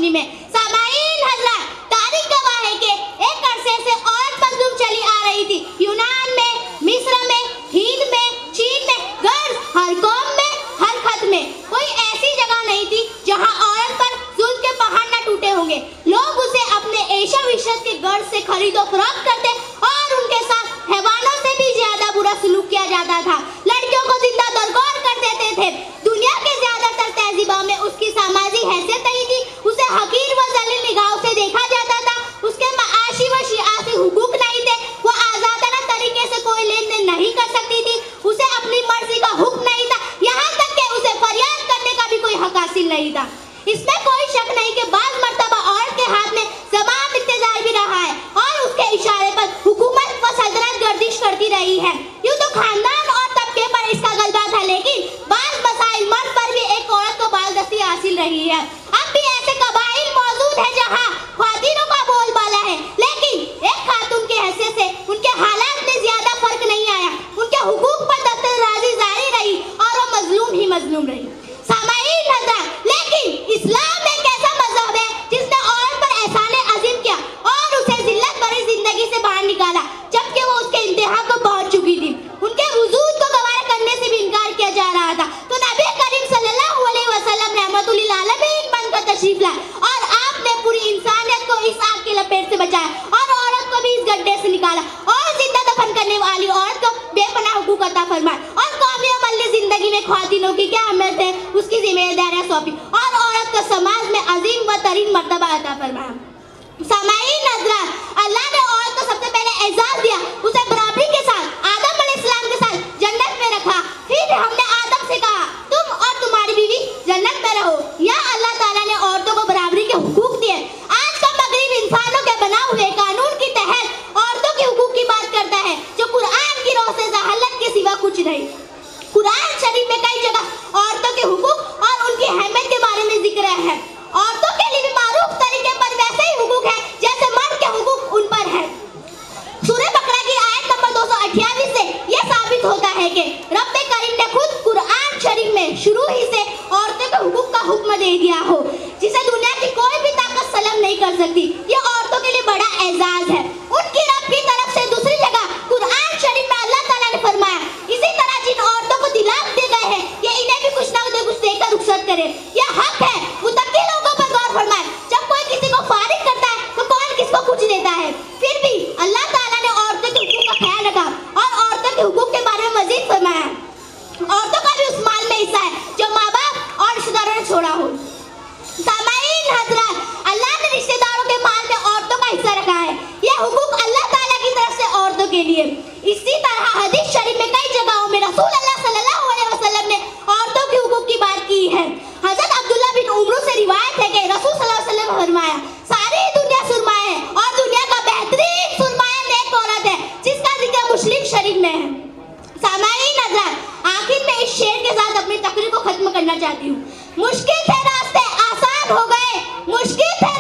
कहानी में। सामाईन हज़रात, तारीख गवाह है कि एक अरसे से औरत मजलूम चली आ रही थी। यूनान में, मिस्र में, हिंद में, चीन में, गर्ज हर कौम में, हर खत में कोई ऐसी जगह नहीं थी जहां औरत पर जुल्म के पहाड़ न टूटे होंगे। लोग उसे अपने एशा विशत के गर्ज से खरीदो फरोख्त करते और उनके साथ हैवानों से भी ज्यादा बुरा सलूक किया जाता था। लड़कियों को जिंदा दरगोर कर देते थे। दुनिया के ज्यादातर तहजीबों में उसकी सामाजिक हैसियत नहीं थी। उसे हकीर व जलील निगाहों से देखा जाता था। उसके माशी व सियासी हुकूक नहीं थे। वो आजादाना तरीके से कोई लेन देन नहीं कर सकती थी। उसे अपनी मर्जी का हुक्म नहीं था। यहाँ तक कि उसे फरियाद करने का भी कोई हक हासिल नहीं था। इसमें कोई शक नहीं कि बाज़ मर्तबा औरत के हाथ में ज़बान इख्तियार भी रहा है और उसके इशारे पर हुकूमत व सल्तनत गर्दिश करती रही है। यूँ तो खानदान और तबके पर इसका गलबा था, लेकिन बाज़ मसाइल मर्द पर भी एक औरत को बालदस्ती हासिल रही है। अब भी ऐसे कबाइल मौजूद है जहाँ ख्वातीनों का बोलबाला है, लेकिन एक खातून की हैसियत से उनके हालात में ज्यादा फर्क नहीं आया। उनके हुकूक पर दस्तराजी जारी रही और वो मजलूम ही मजलूम रही। सामाईन हज़रात, लेकिन इस्लाम एक ऐसा मजहब है जिसने औरत पर एहसाने अजीम किया और उसे जिल्लत भरी जिंदगी से बाहर निकाला जबकि वो उसके इंतहा को पहुंच चुकी थी। उनके वजूद को गवारा करने से भी इनकार किया जा रहा था। तो नबी करीम सल्लल्लाहु अलैहि वसल्लम रहमतुल लिल आलमीन बनकर तशरीफ लाए और आपने पूरी इंसानियत को इस आग की लपेट से बचाया और औरत को भी इस गड्ढे से निकाला और जिंदा दफन करने वाली औरत को बेपनाह हुकूक अता फरमाए और कौमी अमली जिंदगी में ख्वातीनों की क्या अहमियत है उसकी जिम्मेदारियां सौंपी और औरत को समाज में अजीम व तरीन मर्तबा अता फरमाया। सामाईन हज़रात, अल्लाह ने औरत को सबसे पहले एजाज दिया, उसे बराबरी के साथ आदम अलैहिस्सलाम के साथ जन्नत में रखा। फिर हमने आदम से कहा तुम और तुम्हारी बीवी जन्नत में रहो। या अल्लाह ताला ने औरतों को बराबरी के हुकूक दिए। आज का मगरिब इंसानों के बना हुए कानून की तहत औरतों के हुकूक की बात करता है जो कुरान की रोह से जहालत के सिवा कुछ नहीं। कुरान शरीफ में कई जगह औरतों के हुकूक और उनकी अहमियत के बारे में जिक्र है। औरतों के लिए भी मारूफ तरीके पर वैसे ही हुकूक है जैसे मर्द के हुकूक उन पर है। सूरह बकरा की आयत नंबर 228 से यह साबित होता है कि रब करीम ने खुद कुरान शरीफ में शुरू ही से औरतों के हुकूक का हुक्म दे दिया हो जिसे दुनिया की कोई भी ताकत सलम नहीं कर सकती। ये औरतों के लिए बड़ा एजाज है। उनकी रब की तरफ से दूसरी जगह कुरान शरीफ में अल्लाह ताला ने फरमाया इसी तरह जिन औरतों को तिलाक दे गए हैं ये इन्हें भी कुछ ना कुछ देकर रुखसत करे। यह हक है मुत्तकी लोगों पर गौर फरमाए। जब कोई किसी को फारिग करता है तो कौन किसको कुछ देता है। फिर भी अल्लाह ताला ने औरतों के हुकूक का ख्याल रखा और औरतों के हुकूक के बारे में मजीद फरमाया औरतों का भी उस माल में हिस्सा है जो माँ बाप और रिश्तेदारों ने छोड़ा हो। सामाईन हज़रात, अल्लाह ने रिश्तेदारों के माल में औरतों का हिस्सा रखा है। यह हुकूक अल्लाह ताला की तरफ से औरतों के लिए। इसी तरह हदीस शरीफ में कई जगहों में रसूल अल्लाह सल्लल्लाहु अलैहि वसल्लम ने औरतों के हुकूक की बात की है। हज़रत अब्दुल्लाह बिन उमर से रिवायत है कि रसूल सल्लल्लाहु अलैहि वसल्लम ने फरमाया सारी दुनिया सुरमा है और दुनिया का बेहतरीन सुरमाया नेक औरत है जिसका जिक्र मुस्लिम शरीफ में है। सामाईन हज़रात, आखिर में इस शेर के साथ अपनी तकरीर को खत्म करना चाहती हूँ। मुश्किल थे रास्ते आसान हो गए, मुश्किल थे